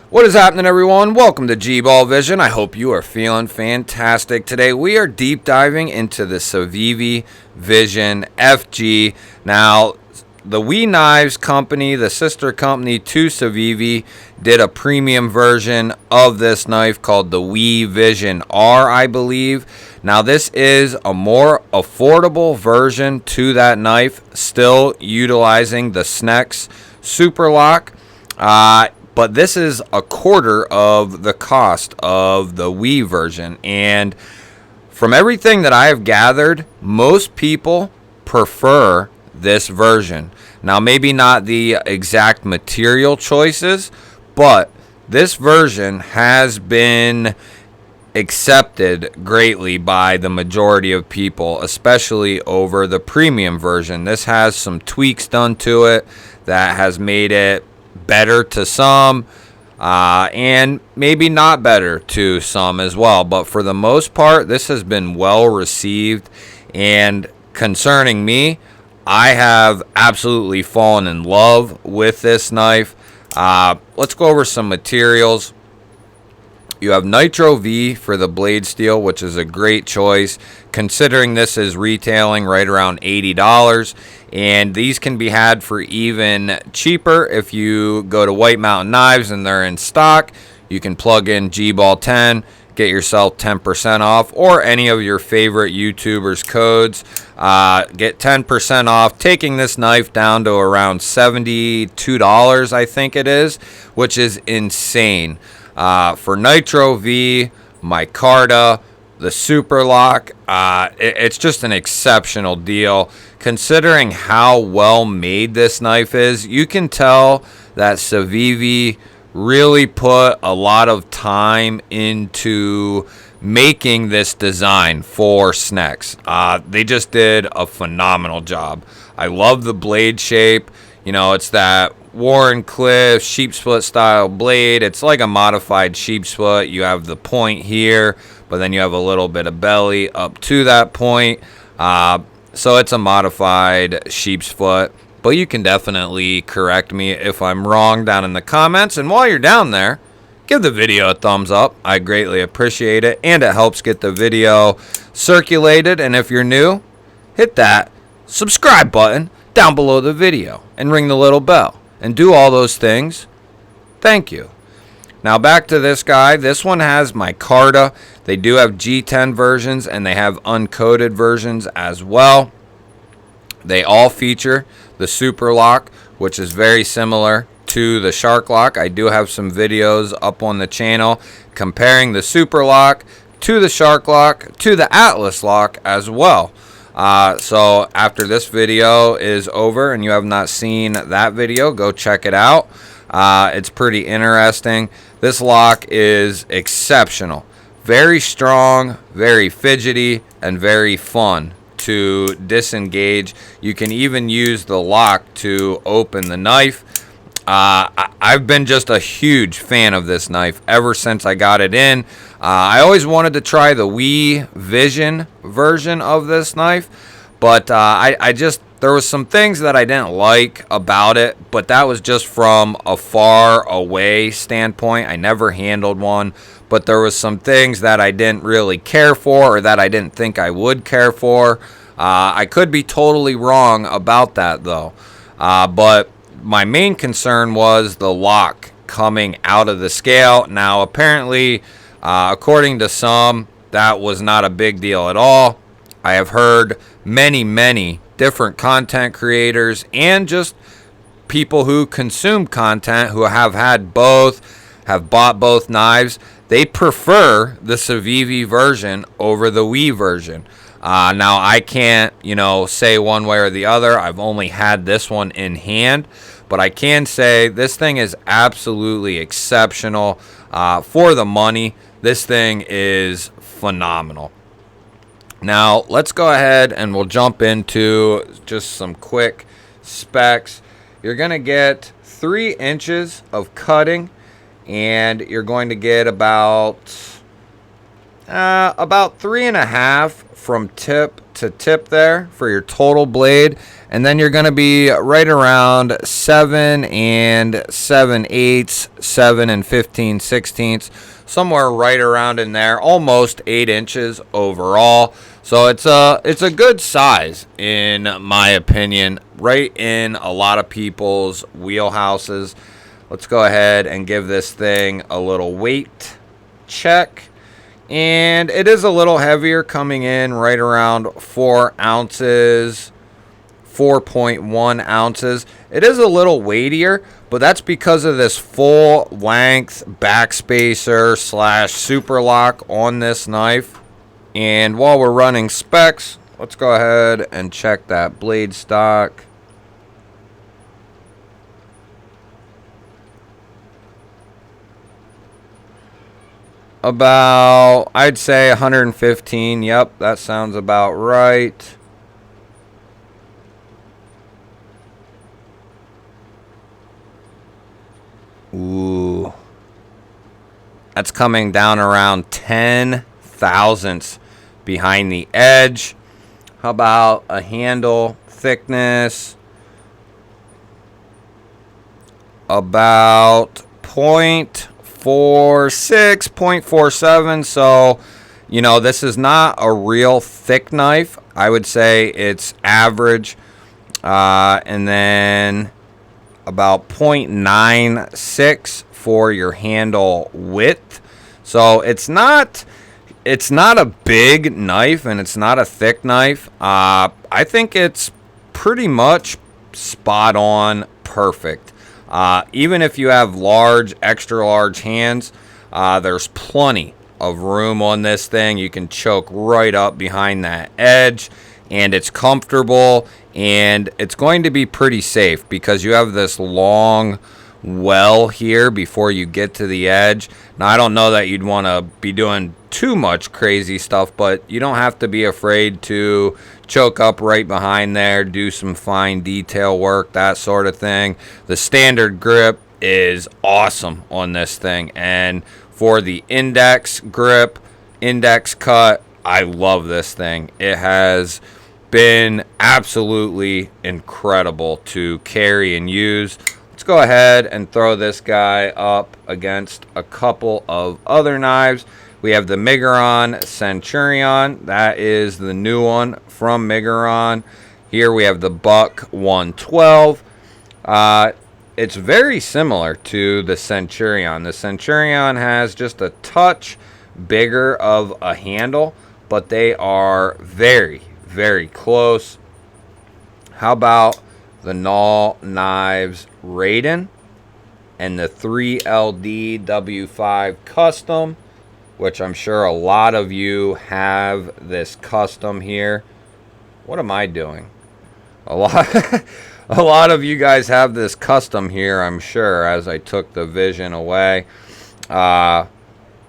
What is happening, everyone? Welcome to GBALL Vision. I hope you are feeling fantastic. Today we are deep diving into the Civivi Vision FG. Now, the WE Knives company, the sister company to Civivi, did a premium version of this knife called the WE Vision R, I believe. Now, this is a more affordable version to that knife, still utilizing the SNEX Super Lock. But this is a quarter of the cost of the WE version. And from everything that I have gathered, most people prefer this version. Now, maybe not the exact material choices, but this version has been accepted greatly by the majority of people, especially over the premium version. This has some tweaks done to it that has made it better to some, and maybe not better to some as well. But for the most part, this has been well received. And concerning me, I have absolutely fallen in love with this knife. Let's go over some materials. You have Nitro V for the blade steel, which is a great choice, considering this is retailing right around $80. And these can be had for even cheaper if you go to White Mountain Knives and they're in stock. You can plug in GBALL 10, get yourself 10% off, or any of your favorite YouTubers' codes. Get 10% off, taking this knife down to around $72, I think it is, which is insane. For Nitro V, Micarta, the Super Lock, it's just an exceptional deal. Considering how well made this knife is, you can tell that Civivi really put a lot of time into making this design for SNEX. They just did a phenomenal job. I love the blade shape. You know, it's that Warren Cliff sheep split style blade. It's like a modified sheep split. You have the point here, but then you have a little bit of belly up to that point. So it's a modified sheep split. But you can definitely correct me if I'm wrong down in the comments. And while you're down there, give the video a thumbs up. I greatly appreciate it, and it helps get the video circulated. And if you're new, hit that subscribe button down below the video and ring the little bell and do all those things. Thank you. Now back to this guy. This one has Micarta. They do have G10 versions, and they have uncoated versions as well. They all feature the Super Lock, which is very similar to the Shark Lock. I do have some videos up on the channel comparing the Super Lock to the Shark Lock to the Atlas Lock as well. So after this video is over and you have not seen that video, go check it out. It's pretty interesting. This lock is exceptional. Very strong, very fidgety, and very fun to disengage. You can even use the lock to open the knife. I've been just a huge fan of this knife ever since I got it in. I always wanted to try the WE Vision version of this knife, but there was some things that I didn't like about it, but that was just from a far away standpoint. I never handled one, but there was some things that I didn't really care for, or that I didn't think I would care for. I could be totally wrong about that though, but my main concern was the lock coming out of the scale. Now apparently, according to some, that was not a big deal at all. I have heard many different content creators and just people who consume content who have had both, have bought both knives. They prefer the Civivi version over the WE version. Now I can't, say one way or the other. I've only had this one in hand, but I can say this thing is absolutely exceptional. For the money, this thing is phenomenal. Now, let's go ahead and we'll jump into just some quick specs. You're going to get 3 inches of cutting, and you're going to get about 3.5 from tip to tip there for your total blade. And then you're going to be right around 7 7/8, 7 15/16, somewhere right around in there, almost 8 inches overall. So it's a good size in my opinion, right in a lot of people's wheelhouses. Let's go ahead and give this thing a little weight check. And it is a little heavier, coming in right around 4 ounces, 4.1 ounces. It is a little weightier, but that's because of this full length backspacer / super lock on this knife. And while we're running specs, let's go ahead and check that blade stock. About, I'd say 115. Yep, that sounds about right. Ooh. That's coming down around 10 thousandths behind the edge. How about a handle thickness? About 0.46, 0.47. So, you know, this is not a real thick knife. I would say it's average. And then about 0.96 for your handle width. So it's not a big knife, and it's not a thick knife. I think it's pretty much spot on perfect. Even if you have large, extra large hands, there's plenty of room on this thing. You can choke right up behind that edge, and it's comfortable, and it's going to be pretty safe because you have this long well here before you get to the edge. Now, I don't know that you'd want to be doing too much crazy stuff, but you don't have to be afraid to choke up right behind there, do some fine detail work, that sort of thing. The standard grip is awesome on this thing, and for the index grip, index cut, I love this thing. It has been absolutely incredible to carry and use. Let's go ahead and throw this guy up against a couple of other knives. We have the Miguron Centurion. That is the new one from Miguron. Here we have the Buck 112. It's very similar to the Centurion. The Centurion has just a touch bigger of a handle, but they are very, very close. How about the Knoll Knives Raiden and the 3LD W5 Custom, which I'm sure a lot of you have this custom here. What am I doing? A lot of you guys have this custom here, I'm sure, as I took the Vision away. But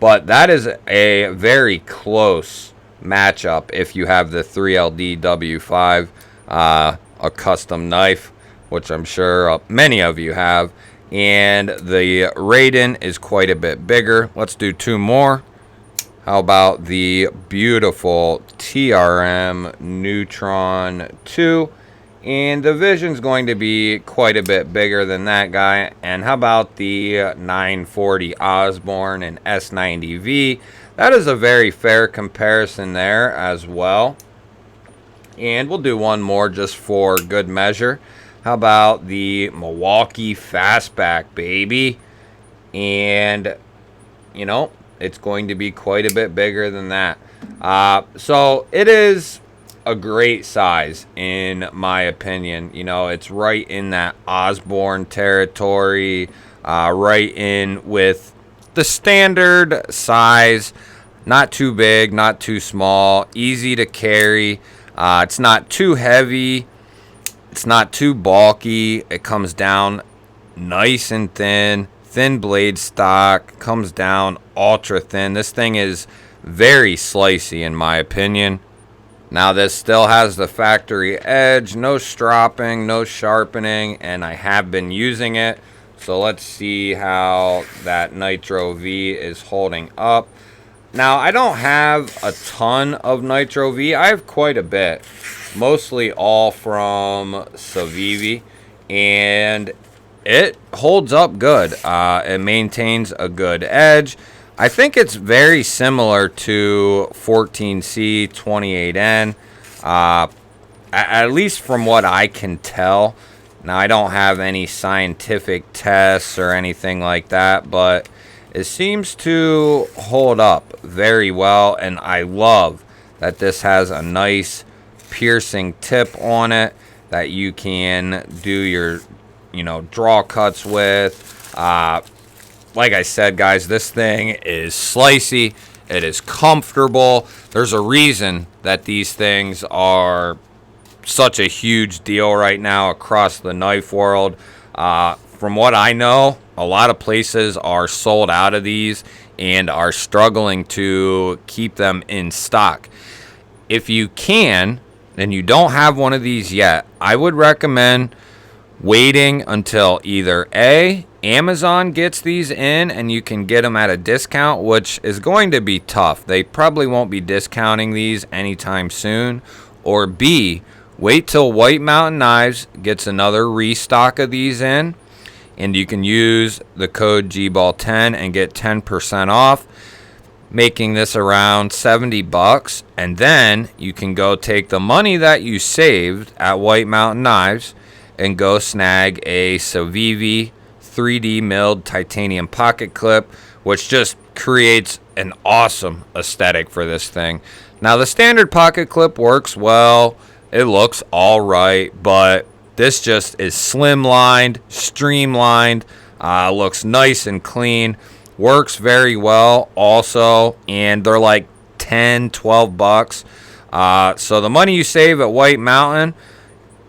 that is a very close matchup if you have the 3LD W5, a custom knife, which I'm sure many of you have. And the Raiden is quite a bit bigger. Let's do two more. How about the beautiful TRM Neutron 2? And the Vision's going to be quite a bit bigger than that guy. And how about the 940 Osborne and S90V? That is a very fair comparison there as well. And we'll do one more just for good measure. How about the Milwaukee Fastback, baby? And, you know, it's going to be quite a bit bigger than that. So it is a great size, in my opinion. You know, it's right in that Osborne territory, right in with the standard size. Not too big, not too small, easy to carry. It's not too heavy. It's not too bulky. It comes down nice and thin. Thin blade stock. Comes down ultra thin. This thing is very slicey, in my opinion. Now, this still has the factory edge. No stropping, no sharpening. And I have been using it. So let's see how that Nitro V is holding up. Now, I don't have a ton of Nitro V. I have quite a bit, mostly all from Civivi, and it holds up good. It maintains a good edge. I think it's very similar to 14C 28N, at least from what I can tell. Now, I don't have any scientific tests or anything like that, but it seems to hold up very well, and I love that this has a nice piercing tip on it that you can do your, draw cuts with. Like I said, guys, this thing is slicey. It is comfortable. There's a reason that these things are such a huge deal right now across the knife world. From what I know, a lot of places are sold out of these and are struggling to keep them in stock. If you can, and you don't have one of these yet, I would recommend waiting until either A, Amazon gets these in and you can get them at a discount, which is going to be tough. They probably won't be discounting these anytime soon. Or B, wait till White Mountain Knives gets another restock of these in, and you can use the code GBALL10 and get 10% off, making this around $70. And then you can go take the money that you saved at White Mountain Knives and go snag a Civivi 3D milled titanium pocket clip, which just creates an awesome aesthetic for this thing. Now, the standard pocket clip works well. It looks all right, but this just is slimlined, streamlined, looks nice and clean, works very well also, and they're like 10, 12 bucks. So the money you save at White Mountain,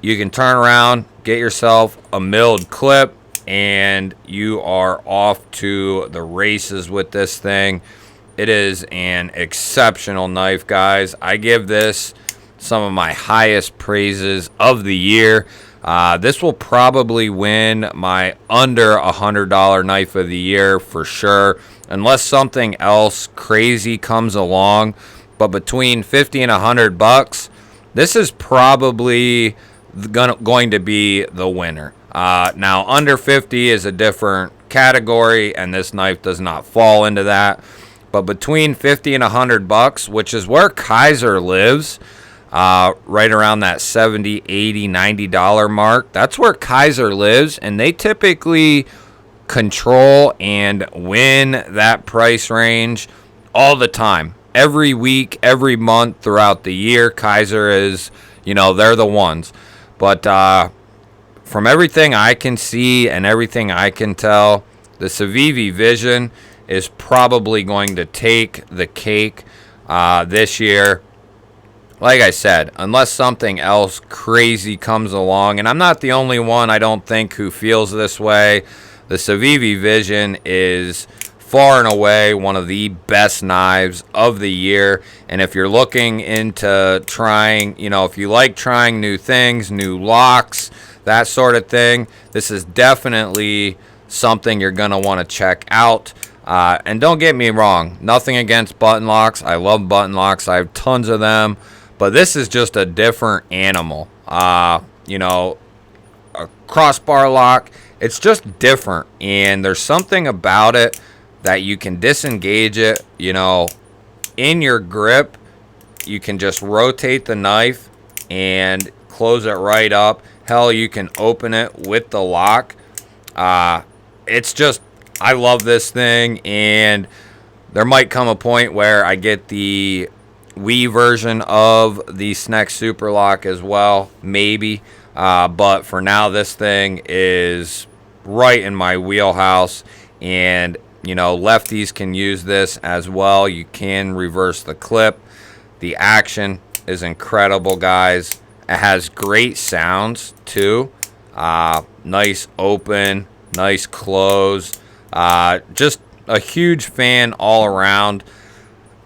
you can turn around, get yourself a milled clip, and you are off to the races with this thing. It is an exceptional knife, guys. I give this some of my highest praises of the year. This will probably win my under $100 knife of the year for sure, unless something else crazy comes along. But between 50 and 100 bucks, this is probably going to be the winner. Now, under 50 is a different category, and this knife does not fall into that. But between 50 and 100 bucks, which is where Kaiser lives, right around that $70, $80, $90 mark. That's where Kaiser lives, and they typically control and win that price range all the time. Every week, every month throughout the year, Kaiser is, they're the ones. But from everything I can see and everything I can tell, the Civivi Vision is probably going to take the cake this year. Like I said, unless something else crazy comes along, and I'm not the only one, I don't think, who feels this way, the Civivi Vision is far and away one of the best knives of the year. And if you're looking into trying, if you like trying new things, new locks, that sort of thing, this is definitely something you're going to want to check out. And don't get me wrong, nothing against button locks. I love button locks. I have tons of them. But this is just a different animal. A crossbar lock, it's just different. And there's something about it that you can disengage it, in your grip. You can just rotate the knife and close it right up. Hell, you can open it with the lock. It's just, I love this thing. And there might come a point where I get the Wii version of the Sneck Super Lock as well, maybe. But for now, this thing is right in my wheelhouse. And, lefties can use this as well. You can reverse the clip. The action is incredible, guys. It has great sounds, too. Nice open, nice close. Just a huge fan all around.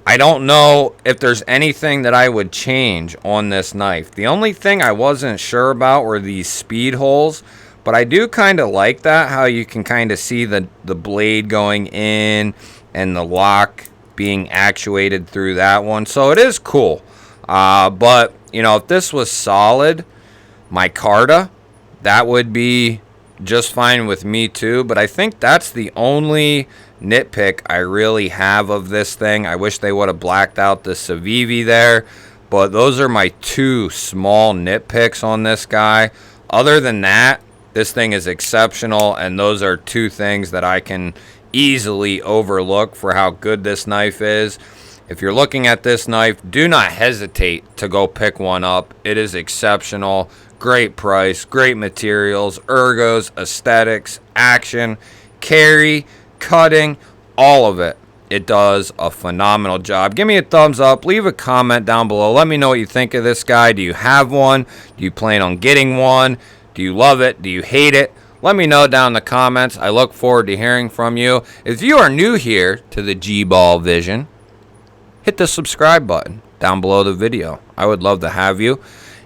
I don't know if there's anything that I would change on this knife. The only thing I wasn't sure about were these speed holes, but I do kind of like that, how you can kind of see the blade going in and the lock being actuated through that one. So it is cool. But, you know, if this was solid, micarta, that would be just fine with me too. But I think that's the only nitpick I really have of this thing. I wish they would have blacked out the Civivi there. But those are my two small nitpicks on this guy. Other than that, this thing is exceptional, and those are two things that I can easily overlook for how good this knife is. If you're looking at this knife, do not hesitate to go pick one up. It is exceptional. Great price, great materials, ergos, aesthetics, action, carry, cutting, all of it. It does a phenomenal job. Give me a thumbs up. Leave a comment down below. Let me know what you think of this guy. Do you have one? Do you plan on getting one? Do you love it? Do you hate it? Let me know down in the comments. I look forward to hearing from you. If you are new here to the GBALL Vision, hit the subscribe button down below the video. I would love to have you.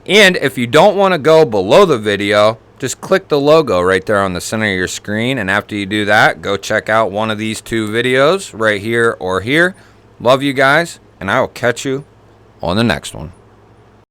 And if you don't want to go below the video, just click the logo right there on the center of your screen. And after you do that, go check out one of these two videos right here or here. Love you guys, and I will catch you on the next one.